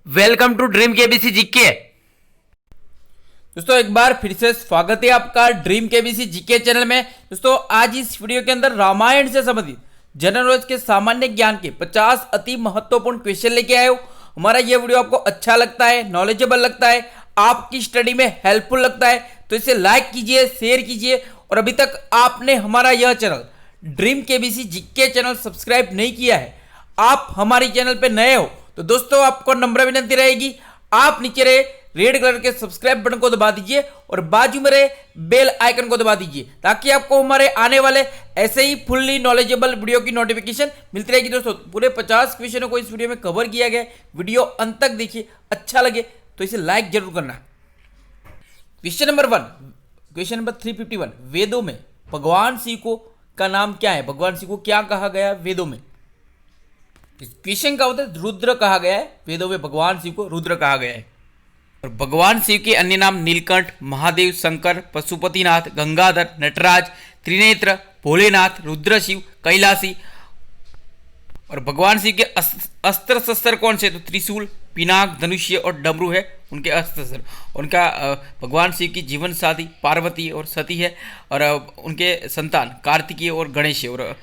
Welcome to dream KBC GK. दोस्तों एक बार फिर से स्वागत है आपका ड्रीम केबीसी जीके चैनल में। दोस्तों आज इस वीडियो के अंदर रामायण से संबंधित जनरल नॉलेज के सामान्य ज्ञान के 50 अति महत्वपूर्ण क्वेश्चन लेके आए हो। हमारा ये वीडियो आपको अच्छा लगता है, नॉलेजेबल लगता है, आपकी स्टडी में हेल्पफुल लगता है तो इसे लाइक कीजिए, शेयर कीजिए। और अभी तक आपने हमारा यह channel dream KBC GK channel subscribe नहीं किया है, आप हमारे चैनल पे नए हो तो दोस्तों आपको नम्र विनती रहेगी, आप नीचे रहे रेड कलर के सब्सक्राइब बटन को दबा दीजिए और बाजू में रहे बेल आइकन को दबा दीजिए ताकि आपको हमारे आने वाले ऐसे ही फुल्ली नॉलेजेबल वीडियो की नोटिफिकेशन मिलती रहेगी। दोस्तों पूरे 50 क्वेश्चनों को इस वीडियो में कवर किया गया है, वीडियो अंत तक देखिए, अच्छा लगे तो इसे लाइक जरूर करना। क्वेश्चन नंबर 1, क्वेश्चन नंबर 351, वेदों में भगवान शिव को का नाम क्या है? भगवान शिव को क्या कहा गया है वेदों में? इस क्वेश्चन का उत्तर रुद्र कहा गया है। वेदों में भगवान शिव को रुद्र कहा गया है। और भगवान शिव के अन्य नाम नीलकंठ, महादेव, शंकर, पशुपतिनाथ, गंगाधर, नटराज, त्रिनेत्र, भोलेनाथ, रुद्र शिव, कैलासी। और भगवान शिव के अस्त्र शस्त्र कौन से? तो त्रिशूल, पिनाक, धनुष्य और डमरू है उनके अस्त्र शस्त्र। उनका भगवान शिव की जीवन साथी पार्वती और सती है और उनके संतान कार्तिकीय और गणेश है और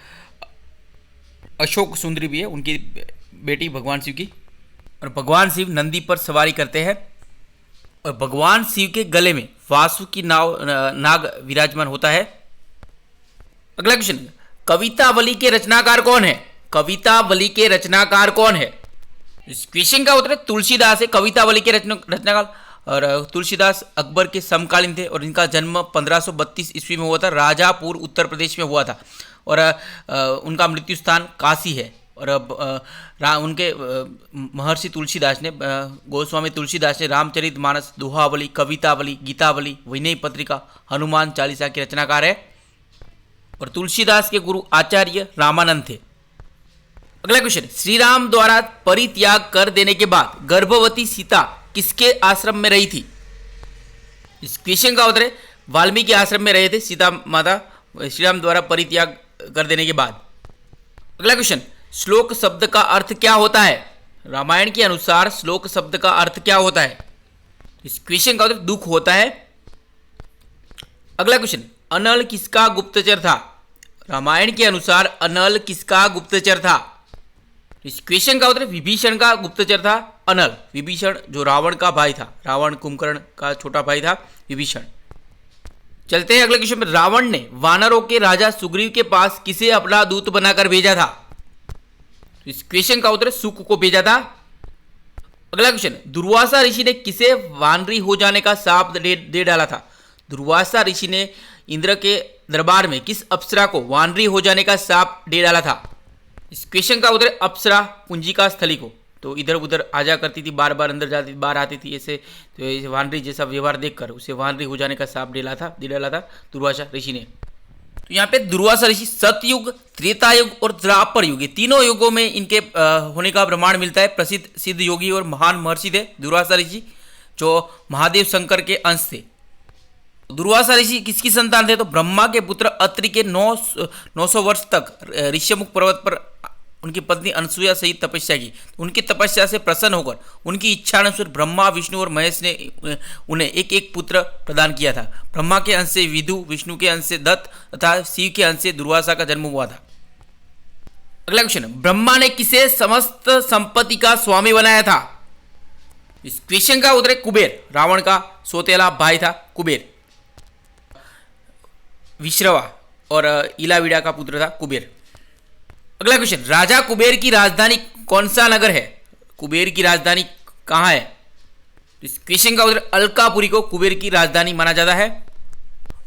अशोक सुंदरी भी है उनकी बेटी भगवान शिव की। और भगवान शिव नंदी पर सवारी करते हैं और भगवान शिव के गले में वासुकी नाग विराजमान होता है। अगला क्वेश्चन, कवितावली के रचनाकार कौन है? कवितावली के रचनाकार कौन है? इस क्वेश्चन का उत्तर तुलसीदास है। कवितावली के रचनाकार और तुलसीदास अकबर के समकालीन थे और इनका जन्म 1532 ईस्वी में हुआ था, राजापुर उत्तर प्रदेश में हुआ था और उनका मृत्यु स्थान काशी है। और उनके महर्षि तुलसीदास ने गोस्वामी तुलसीदास ने रामचरितमानस, दोहावली, कवितावली, गीतावली, विनय पत्रिका, हनुमान चालीसा के रचनाकार है। और तुलसीदास के गुरु आचार्य रामानंद थे। अगला क्वेश्चन, श्री राम द्वारा परित्याग कर देने के बाद गर्भवती सीता किसके आश्रम में रही थी? इस क्वेश्चन का उत्तर है वाल्मीकि आश्रम में रहे थे सीता माता श्री राम द्वारा परित्याग कर देने के बाद। अगला क्वेश्चन, श्लोक शब्द का अर्थ क्या होता है? रामायण के अनुसार श्लोक शब्द का अर्थ क्या होता है? इस क्वेश्चन का उत्तर दुख होता है। अगला क्वेश्चन, अनल किसका गुप्तचर था? रामायण के अनुसार अनल किसका गुप्तचर था? इस क्वेश्चन का उत्तर विभीषण का गुप्तचर था अनल। विभीषण जो रावण का भाई था, रावण कुंभकर्ण का छोटा भाई था विभीषण। चलते हैं अगले क्वेश्चन में, रावण ने वानरों के राजा सुग्रीव के पास किसे अपना दूत बनाकर भेजा था? इस क्वेश्चन का उत्तर सुक को भेजा था। अगला क्वेश्चन, दुर्वासा ऋषि ने किसे वानरी हो जाने का शाप दे डाला था? दुर्वासा ऋषि ने इंद्र के दरबार में किस अप्सरा को वानरी हो जाने का शाप दे डाला था? इस क्वेश्चन का उत्तर अप्सरा पुंजिका स्थली को। तो इधर उधर आ जा करती थी, बार बार अंदर जाती बाहर आती थी, ऐसे तो वानरी जैसा व्यवहार देखकर उसे वानरी हो जाने का शाप दे डाला था दुर्वासा ऋषि ने। तो यहाँ पे दुर्वासा ऋषि सतयुग, त्रेता युग और द्वापर युग, ये तीनों युगों में इनके होने का प्रमाण मिलता है। प्रसिद्ध सिद्ध योगी और महान महर्षि थे दुर्वासा ऋषि जो महादेव शंकर के अंश थे। दुर्वासा ऋषि किसकी संतान थे? तो ब्रह्मा के पुत्र अत्रि के 900 वर्ष तक ऋष्यमुख पर्वत पर उनकी पत्नी अनसुया सहित तपस्या की। उनकी तपस्या से प्रसन्न होकर उनकी इच्छा अनुसार ब्रह्मा, विष्णु और महेश ने उन्हें एक एक पुत्र प्रदान किया था। ब्रह्मा के अंश से विदु, विष्णु के अंश से दत्त तथा शिव के अंश से दुर्वासा का जन्म हुआ था। अगला क्वेश्चन, ब्रह्मा ने किसे समस्त संपत्ति का स्वामी बनाया था? इस क्वेश्चन का उत्तर कुबेर, रावण का सौतेला भाई था कुबेर। विश्रवा और इलाविडा का पुत्र था कुबेर। अगला क्वेश्चन, राजा कुबेर की राजधानी कौन सा नगर है? कुबेर की राजधानी कहाँ है? इस क्वेश्चन का उत्तर अलकापुरी को कुबेर की राजधानी माना जाता है।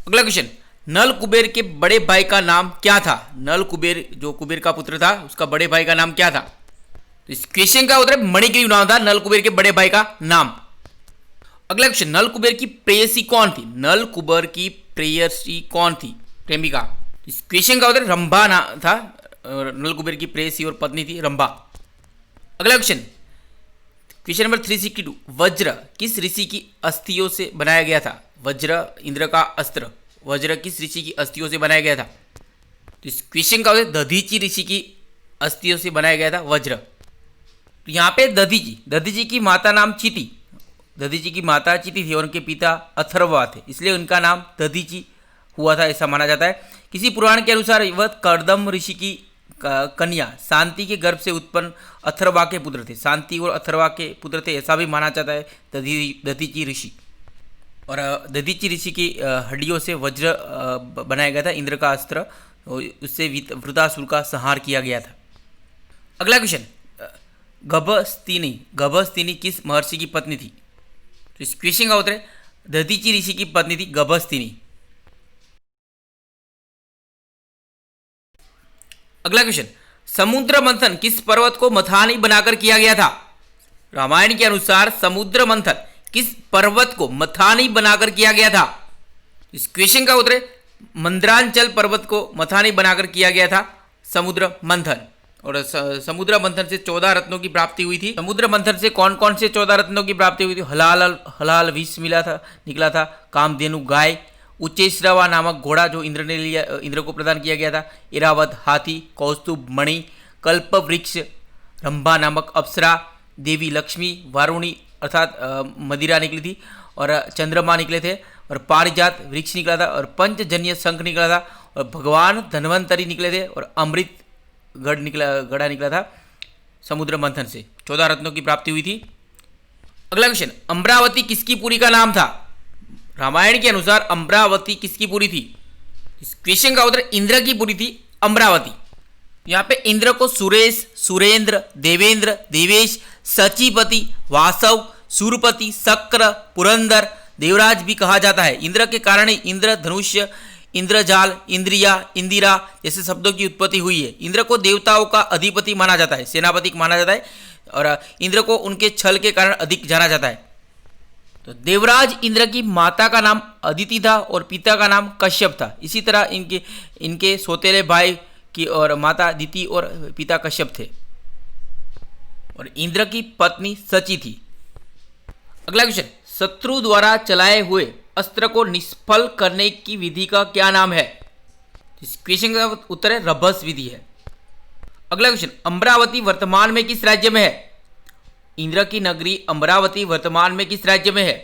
अगला क्वेश्चन, नल कुबेर के बड़े भाई का नाम क्या था? नल कुबेर जो कुबेर का पुत्र था उसका बड़े भाई का नाम क्या था? तो इस क्वेश्चन का उत्तर मणिग्रीव नाम था नल कुबेर के बड़े भाई का नाम। अगला क्वेश्चन, नल कुबेर की प्रेयसी कौन थी? नल कुबेर की प्रेयसी कौन थी? प्रेमिका। इस क्वेश्चन का उत्तर रंभा नाम था। नल कुबेर की प्रेयसी और पत्नी थी रंभा। अगला क्वेश्चन, क्वेश्चन नंबर 362, वज्र किस ऋषि की अस्थियों से बनाया गया था? वज्र इंद्र का अस्त्र। वज्र किस ऋषि की अस्थियों से बनाया गया था? तो इस क्वेश्चन का उत्तर दधीचि ऋषि की अस्थियों से बनाया गया था वज्र। तो यहाँ पे दधी जी की माता नाम चीटी, दधी जी की माता चीटी थी और उनके पिता अथर्वा थे, इसलिए उनका नाम दधी जी हुआ था, ऐसा माना जाता है। किसी पुराण के अनुसार वह कर्दम ऋषि की कन्या शांति के गर्भ से उत्पन्न अथर्वा के पुत्र थे, शांति और अथर्वा के पुत्र थे, ऐसा भी माना जाता है दधीची ऋषि। और दधीची ऋषि की हड्डियों से वज्र बनाया गया था, इंद्र का अस्त्र, उससे वृतासुर का संहार किया गया था। अगला क्वेश्चन, गभस्तिनी किस महर्षि की पत्नी थी? तो इस क्वेश्चन का उत्तर है दधीची ऋषि की पत्नी थी गभस्तिनी। अगला क्वेश्चन, समुद्र मंथन किस पर्वत को मथानी बनाकर किया गया था? रामायण के अनुसार समुद्र मंथन किस पर्वत को मथानी बनाकर किया गया था? इस क्वेश्चन का उत्तर है मंदरांचल पर्वत को मथानी बनाकर किया गया था समुद्र मंथन। और समुद्र मंथन से 14 रत्नों की प्राप्ति हुई थी। समुद्र मंथन से कौन कौन से 14 रत्नों की प्राप्ति हुई थी? हलाल विष निकला था, कामधेनु गाय, उच्चेश्रवा नामक घोड़ा जो इंद्र को प्रदान किया गया था, इरावत हाथी, कौस्तुभ मणि, कल्प वृक्ष, रंभा नामक अप्सरा, देवी लक्ष्मी, वारुणी अर्थात मदिरा निकली थी, और चंद्रमा निकले थे, और पारिजात वृक्ष निकला था, और पंचजन्य शंख निकला था, और भगवान धन्वंतरी निकले थे, और अमृत घड़ा निकला था समुद्र मंथन से। 14 रत्नों की प्राप्ति हुई थी। अगला क्वेश्चन, अमरावती किसकी पुरी का नाम था? रामायण के अनुसार अमरावती किसकी पुरी थी? इस क्वेश्चन का उत्तर इंद्र की पुरी थी अमरावती। यहाँ पे इंद्र को सुरेश, सुरेंद्र, देवेंद्र, देवेश, सचीपति, वासव, सूरपति, शक्र, पुरंदर, देवराज भी कहा जाता है। इंद्र के कारण ही इंद्र धनुष्य, इंद्रजाल, इंद्रिया, इंदिरा जैसे शब्दों की उत्पत्ति हुई है। इंद्र को देवताओं का अधिपति माना जाता है, सेनापति माना जाता है, और इंद्र को उनके छल के कारण अधिक जाना जाता है। तो देवराज इंद्र की माता का नाम अदिति था और पिता का नाम कश्यप था। इसी तरह इनके सौतेले भाई की और माता दिति और पिता कश्यप थे, और इंद्र की पत्नी सची थी। अगला क्वेश्चन, शत्रु द्वारा चलाए हुए अस्त्र को निष्फल करने की विधि का क्या नाम है? इस क्वेश्चन का उत्तर है रभस विधि है। अगला क्वेश्चन, अमरावती वर्तमान में किस राज्य में है? इंद्र की नगरी अमरावती वर्तमान में किस राज्य में है?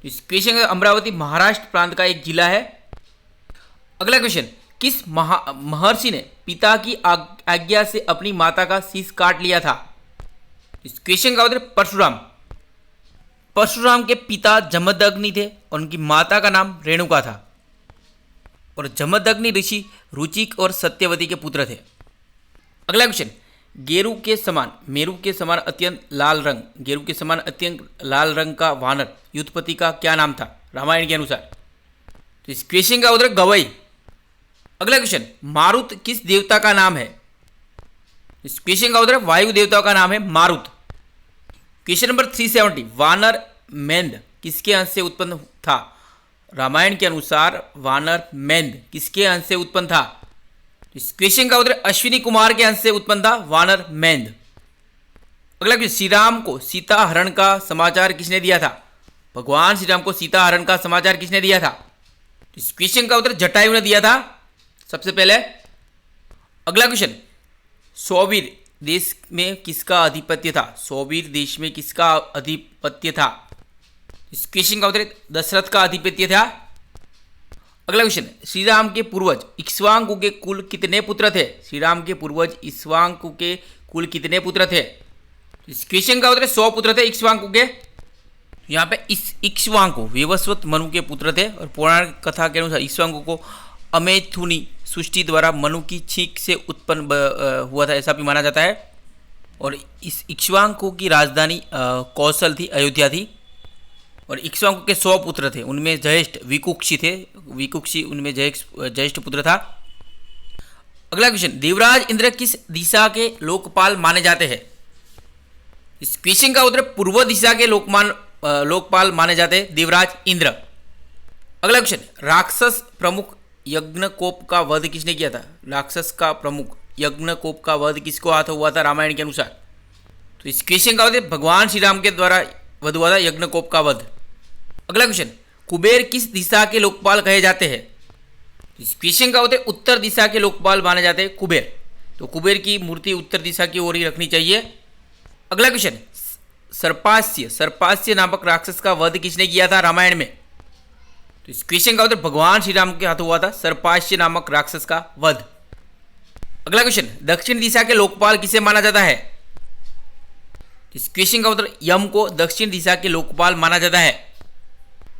इस क्वेश्चन का अमरावती महाराष्ट्र प्रांत का एक जिला है। अगला क्वेश्चन, किस महर्षि ने पिता की आज्ञा से अपनी माता का शीश काट लिया था? इस क्वेश्चन का उत्तर परशुराम। परशुराम के पिता जमदग्नि थे और उनकी माता का नाम रेणुका था, और जमदग्नि ऋषि रुचिक और सत्यवती के पुत्र थे। अगला क्वेश्चन, गेरू के समान मेरू के समान अत्यंत लाल रंग, गेरू के समान अत्यंत लाल रंग का वानर युद्धपति का क्या नाम था रामायण के अनुसार? तो इस क्वेश्चन का उत्तर गवई। अगला क्वेश्चन, मारुत किस देवता का नाम है? इस क्वेश्चन का उत्तर वायु देवता का नाम है मारुत। क्वेश्चन नंबर 370, वानर मेंद किसके अंश से उत्पन्न था? रामायण के अनुसार वानर मेंद किसके अंश से उत्पन्न था? इस क्वेश्चन का उत्तर अश्विनी कुमार के अंश से उत्पन्न था वानर मेंद। अगला क्वेश्चन, श्री राम को सीता हरण का समाचार किसने दिया था? भगवान श्री राम को सीता हरण का समाचार किसने दिया था? इस क्वेश्चन का उत्तर जटायु ने दिया था सबसे पहले। अगला क्वेश्चन, सौवीर देश में किसका आधिपत्य था? सौवीर देश में किसका आधिपत्य था? इस क्वेश्चन का उत्तर दशरथ का आधिपत्य था। अगला क्वेश्चन, श्री राम के पूर्वज इक्ष्वाकु के कुल कितने पुत्र थे? श्री राम के पूर्वज इक्ष्वाकु के कुल कितने पुत्र थे? इस क्वेश्चन का उत्तर 100 पुत्र थे इक्ष्वाकु के। यहाँ पे इस इक्ष्वाकु विवस्वत मनु के पुत्र थे, और पौराणिक कथा के अनुसार इक्ष्वाकु को अमेथुनी सृष्टि द्वारा मनु की छींक से उत्पन्न हुआ था, ऐसा भी माना जाता है। और इस इक्ष्वाकु की राजधानी कौशल थी, अयोध्या थी, और इक्ष्वाकु के 100 पुत्र थे, उनमें ज्येष्ठ विकुक्षी थे, विकुक्षी उनमें ज्येष्ठ पुत्र था। अगला क्वेश्चन, देवराज इंद्र किस दिशा के लोकपाल माने जाते हैं? इस क्वेश्चन का उत्तर पूर्व दिशा के लोकपाल माने जाते हैं देवराज इंद्र। अगला क्वेश्चन, राक्षस प्रमुख यज्ञकोप का वध किसने किया था? राक्षस का प्रमुख यज्ञकोप का वध किसको हाथ हुआ था रामायण के अनुसार? तो इस क्वेश्चन का उत्तर भगवान श्री राम के द्वारा वध हुआ था यज्ञकोप का वध। अगला क्वेश्चन, कुबेर किस दिशा के लोकपाल कहे जाते हैं? इस क्वेश्चन का उत्तर उत्तर दिशा के लोकपाल माने जाते हैं कुबेर। तो कुबेर की मूर्ति उत्तर दिशा की ओर ही रखनी चाहिए। अगला क्वेश्चन, सर्पास्य नामक राक्षस का वध किसने किया था रामायण में? तो इस क्वेश्चन का उत्तर भगवान श्री राम के हाथों हुआ था सर्पास्य नामक राक्षस का वध। अगला क्वेश्चन, दक्षिण दिशा के लोकपाल किसे माना जाता है? इस क्वेश्चन का उत्तर यम को दक्षिण दिशा के लोकपाल माना जाता है।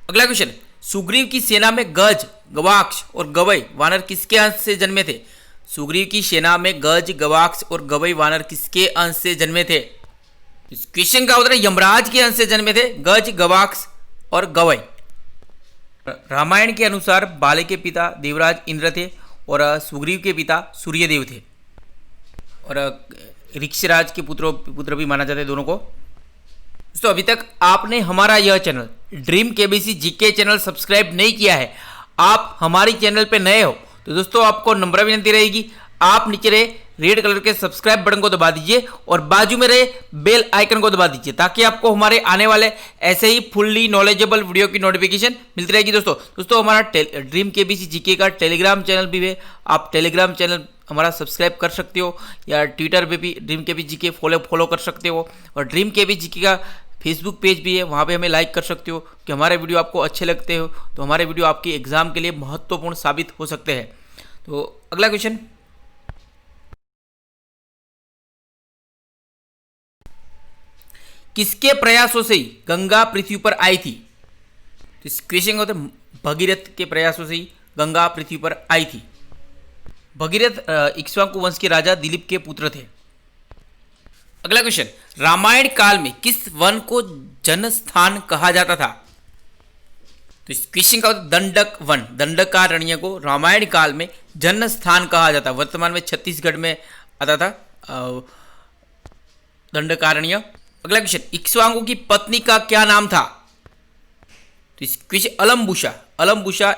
अगला क्वेश्चन, सुग्रीव की सेना में गज, गवाक्ष और गवई वानर किसके अंश से जन्मे थे? सुग्रीव की सेना में गज, गवाक्ष और गवई वानर किसके अंश से जन्मे थे? इस क्वेश्चन का उत्तर यमराज के अंश से जन्मे थे गज, गवाक्ष और गवई। रामायण के अनुसार बाले के पिता देवराज इंद्र थे और सुग्रीव के पिता सूर्यदेव थे और ऋक्षराज के पुत्र भी माना जाता है दोनों को। दोस्तों अभी तक आपने हमारा यह channel dream KBC GK channel subscribe नहीं किया है, आप हमारी चैनल पे नए हो तो दोस्तों आपको नम्र विनती रहेगी, आप नीचे रहे रेड कलर के सब्सक्राइब बटन को दबा दीजिए और बाजू में रहे बेल आइकन को दबा दीजिए ताकि आपको हमारे आने वाले ऐसे ही फुल्ली नॉलेजेबल वीडियो की नोटिफिकेशन मिलती रहेगी। दोस्तों हमारा ड्रीम केबीसी जीके का टेलीग्राम चैनल भी है, आप टेलीग्राम चैनल हमारा सब्सक्राइब कर सकते हो या ट्विटर पे भी ड्रीम केबीसी जीके फॉलो कर सकते हो और ड्रीम केबीसी जीके का फेसबुक पेज भी है, वहाँ पे हमें लाइक कर सकते हो कि हमारे वीडियो आपको अच्छे लगते हो तो हमारे वीडियो आपके एग्जाम के लिए महत्वपूर्ण साबित हो सकते हैं। तो अगला क्वेश्चन, किसके प्रयासों से ही गंगा पृथ्वी पर आई थी? तो इस क्वेश्चन का उत्तर भगीरथ के प्रयासों से ही गंगा पृथ्वी पर आई थी। भगीरथ इक्ष्वाकु वंश के राजा दिलीप के पुत्र थे। अगला क्वेश्चन, रामायण काल में किस वन को जनस्थान कहा जाता था? तो इस क्वेश्चन का उत्तर दंडक वन, दंडकारण्य को रामायण काल में जनस्थान कहा जाता। वर्तमान में छत्तीसगढ़ में आता था दंडकारण्य। अगला क्वेश्चन, इक्ष्वाकु की पत्नी का क्या नाम था? तो इस क्वेश्चन अलम्बुसा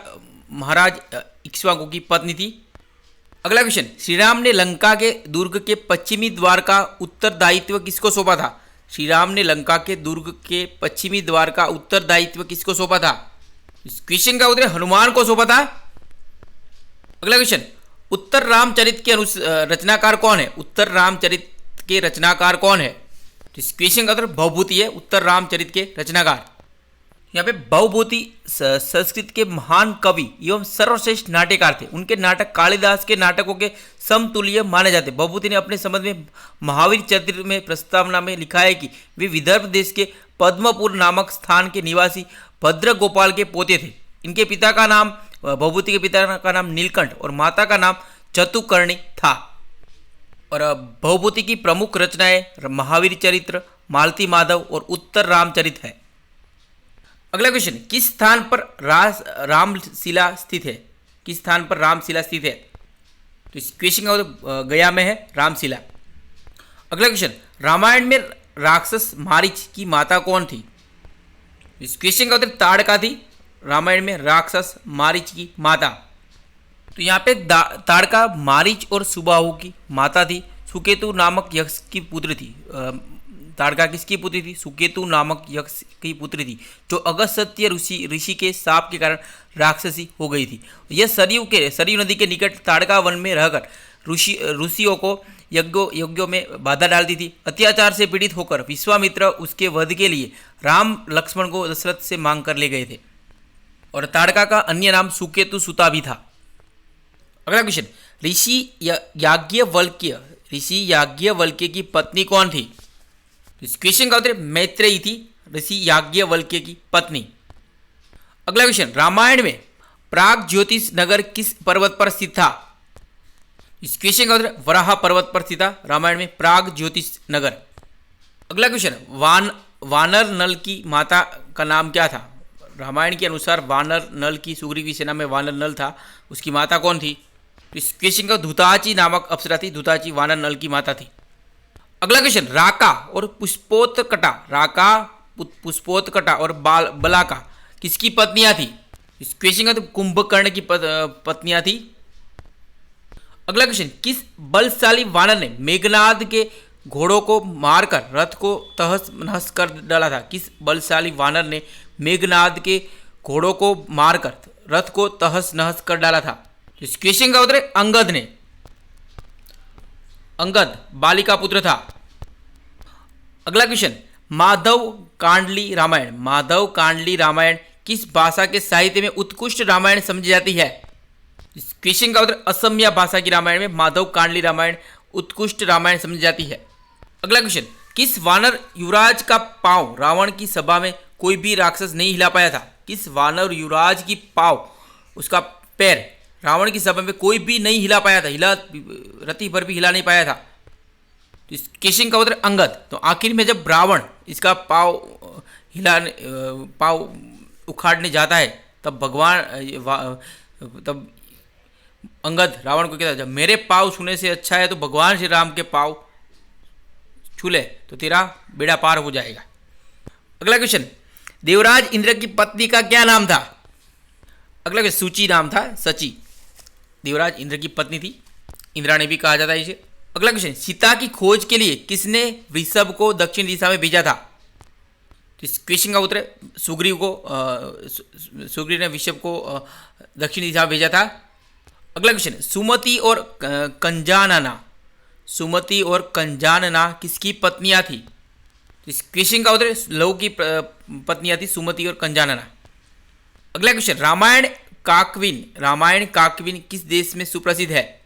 महाराज इक्ष्वाकु की पत्नी थी। अगला क्वेश्चन, श्री राम ने लंका के दुर्ग के पश्चिमी द्वार का उत्तरदायित्व किसको सौंपा था? श्री राम ने लंका के दुर्ग के पश्चिमी द्वार का उत्तरदायित्व किसको सौंपा था? इस क्वेश्चन का उत्तर हनुमान को सौंपा था। अगला क्वेश्चन, उत्तर रामचरित के रचनाकार कौन है? उत्तर रामचरित के रचनाकार कौन है? तो इस क्वेश्चन का उत्तर भवभूति है, उत्तर रामचरित के रचनाकार। यहाँ पे भवभूति संस्कृत के महान कवि एवं सर्वश्रेष्ठ नाट्यकार थे। उनके नाटक कालिदास के नाटकों के समतुल्य माने जाते। भवभूति ने अपने संबंध में महावीर चरित्र में प्रस्तावना में लिखा है कि वे विदर्भ देश के पद्मपुर नामक स्थान के निवासी भद्र गोपाल के पोते थे। इनके पिता का नाम भवभूति के पिता का नाम नीलकंठ और माता का नाम चतुकर्णी था। और भवभूति की प्रमुख रचनाएं महावीर चरित्र, मालती माधव और उत्तर रामचरित है। अगला क्वेश्चन, किस स्थान पर रामशिला स्थित है? किस स्थान पर रामशिला स्थित है? तो इस क्वेश्चन का उत्तर गया में है रामशिला। अगला क्वेश्चन, रामायण में राक्षस मारीच की माता कौन थी? इस क्वेश्चन का उत्तर ताड़का थी, रामायण में राक्षस मारीच की माता। तो यहाँ पे ताड़का मारीच और सुबाहु की माता थी। सुकेतु नामक यक्ष की पुत्र थी। ताड़का किसकी पुत्री थी? सुकेतु नामक यक्ष की पुत्री थी जो अगस्त्य ऋषि के शाप के कारण राक्षसी हो गई थी। यह सरयू नदी के निकट ताड़का वन में रहकर ऋषियों को यज्ञों में बाधा डालती थी। अत्याचार से पीड़ित होकर विश्वामित्र उसके वध के लिए राम लक्ष्मण को दशरथ से मांग कर ले गए थे और ताड़का का अन्य नाम सुकेतु सुता भी था। अगला क्वेश्चन, ऋषि याज्ञवल्क्य की पत्नी कौन थी? इस क्वेश्चन का उत्तर मैत्रेयी थी, ऋषि याज्ञवल्क्य की पत्नी। अगला क्वेश्चन, रामायण में प्राग ज्योतिष नगर किस पर्वत पर स्थित था? इस क्वेश्चन का उत्तर वराह पर्वत पर स्थित था, रामायण में प्राग ज्योतिष नगर। अगला क्वेश्चन, वानर नल की माता का नाम क्या था? रामायण के अनुसार वानर नल की सुग्रीव की सेना में वानर नल था, उसकी माता कौन थी? इस क्वेश्चन का धुताची नामक अप्सरा थी, धुताची वानर नल की माता थी। अगला क्वेश्चन, राका और पुष्पोत्कटा और बलाका किसकी पत्नियां थी? इस क्वेश्चन का तो कुंभकर्ण की पत्नियां थी। अगला क्वेश्चन, किस बलशाली वानर ने मेघनाद के घोड़ों को मारकर रथ को तहस नहस कर डाला था? किस बलशाली वानर ने मेघनाद के घोड़ों को मारकर रथ को तहस नहस कर डाला था? इस क्वेश्चन का उत्तर है अंगद ने। अंगद बाली का पुत्र था। अगला क्वेश्चन, माधव कांडली रामायण, माधव कांडली रामायण किस भाषा के साहित्य में उत्कृष्ट रामायण समझी जाती है? इस क्वेश्चन का उत्तर असमिया भाषा की रामायण में माधव कांडली रामायण उत्कृष्ट रामायण समझी जाती है। अगला क्वेश्चन, किस वानर युवराज का पांव रावण की सभा में कोई भी राक्षस नहीं हिला पाया था? किस वानर युवराज की पांव, उसका पैर रावण की सभा में कोई भी नहीं हिला पाया था, हिला रति भर भी हिला नहीं पाया था। तो इस क्वेश्चन का उत्तर अंगद। तो आखिर में जब रावण इसका पांव पांव उखाड़ने जाता है तब तब अंगद रावण को कहता है, जब मेरे पांव छूने से अच्छा है तो भगवान श्री राम के पांव छू ले तो तेरा बेड़ा पार हो जाएगा। अगला क्वेश्चन, देवराज इंद्र की पत्नी का क्या नाम था? अगला क्वेश्चन, सूची नाम था, सची देवराज इंद्र की पत्नी थी, इंद्राणी भी कहा जाता है इसे। अगला क्वेश्चन, सीता की खोज के लिए किसने वृषभ को दक्षिण दिशा में भेजा था? तो इस क्वेश्चन का उत्तर सुग्रीव सुग्रीव ने वृषभ को दक्षिण दिशा में भेजा था। अगला क्वेश्चन, सुमति और कंजानना, सुमति और कंजानना किसकी पत्नियां थी? तो इस क्वेश्चन का उत्तर लव की पत्नियां थी, सुमति और कंजानना। अगला क्वेश्चन, रामायण काकविन किस देश में सुप्रसिद्ध है?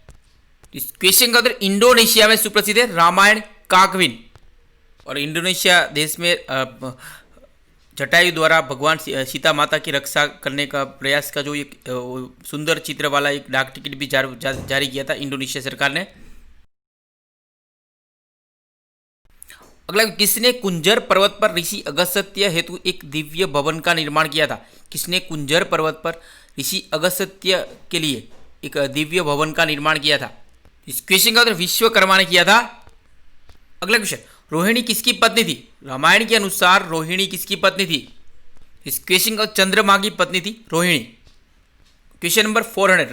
इस क्वेश्चन का उत्तर इंडोनेशिया में सुप्रसिद्ध है रामायण काकविन। और इंडोनेशिया देश में जटायु द्वारा भगवान सीता माता की रक्षा करने का प्रयास का जो एक सुंदर चित्र वाला एक डाक टिकट भी जारी किया था इंडोनेशिया सरकार ने। अगला, किसने कुंजर पर्वत पर ऋषि अगस्त्य हेतु एक दिव्य भवन का निर्माण किया था? किसने कुंजर पर्वत पर ऋषि अगस्त्य के लिए एक दिव्य भवन का निर्माण किया था? इस क्वेश्चन का उत्तर विश्वकर्मा ने किया था। अगला क्वेश्चन, रोहिणी किसकी पत्नी थी? रामायण के अनुसार रोहिणी किसकी पत्नी थी? इस क्वेश्चन का चंद्रमा की पत्नी थी रोहिणी। क्वेश्चन नंबर 400,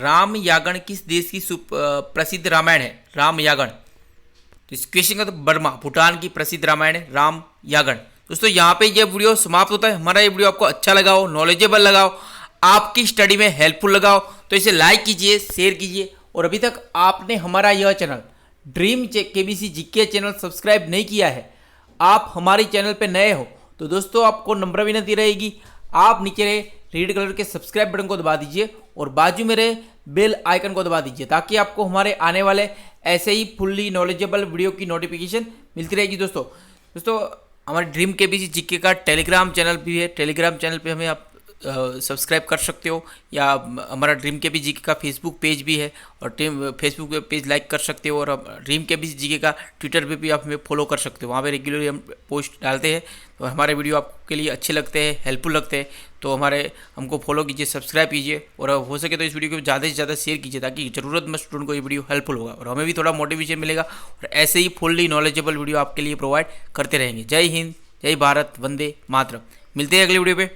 राम यागण किस देश की प्रसिद्ध रामायण है? राम यागण। तो इस क्वेश्चन का तो बर्मा, भूटान की प्रसिद्ध रामायण है राम यागण। दोस्तों यहाँ पे ये वीडियो समाप्त होता है। हमारा ये वीडियो आपको अच्छा लगा हो, नॉलेजेबल लगा हो, आपकी स्टडी में हेल्पफुल लगा हो तो इसे लाइक कीजिए, शेयर कीजिए। और अभी तक आपने हमारा यह channel dream KBC GK channel subscribe नहीं किया है, आप हमारे चैनल पे नए हो तो दोस्तों आपको नम्र विनती रहेगी, आप नीचे रहे रेड कलर के सब्सक्राइब बटन को दबा दीजिए और बाजू में रहे बेल आइकन को दबा दीजिए ताकि आपको हमारे आने वाले ऐसे ही फुल्ली नॉलेजेबल वीडियो की नोटिफिकेशन मिलती रहेगी। दोस्तों हमारे ड्रीम केबीसी जीके का टेलीग्राम चैनल भी है, टेलीग्राम चैनल पे हमें आप सब्सक्राइब कर सकते हो, या हमारा ड्रीम केबीसी जीके का फेसबुक पेज भी है और फेसबुक पेज लाइक कर सकते हो। और ड्रीम केबीसी जीके का ट्विटर पे भी आप हमें फॉलो कर सकते हो, वहाँ पे रेगुलरली हम पोस्ट डालते हैं। तो हमारे वीडियो आपके लिए अच्छे लगते हैं, हेल्पफुल लगते हैं तो हमको फॉलो कीजिए, सब्सक्राइब कीजिए और हो सके तो इस वीडियो को ज़्यादा से ज़्यादा शेयर कीजिए ताकि ज़रूरतमंद स्टूडेंट को ये वीडियो हेल्पफुल होगा और हमें भी थोड़ा मोटिवेशन मिलेगा और ऐसे ही फुल्ली नॉलेजेबल वीडियो आपके लिए प्रोवाइड करते रहेंगे। जय हिंद, जय भारत, वंदे मातरम। मिलते हैं अगले वीडियो पे।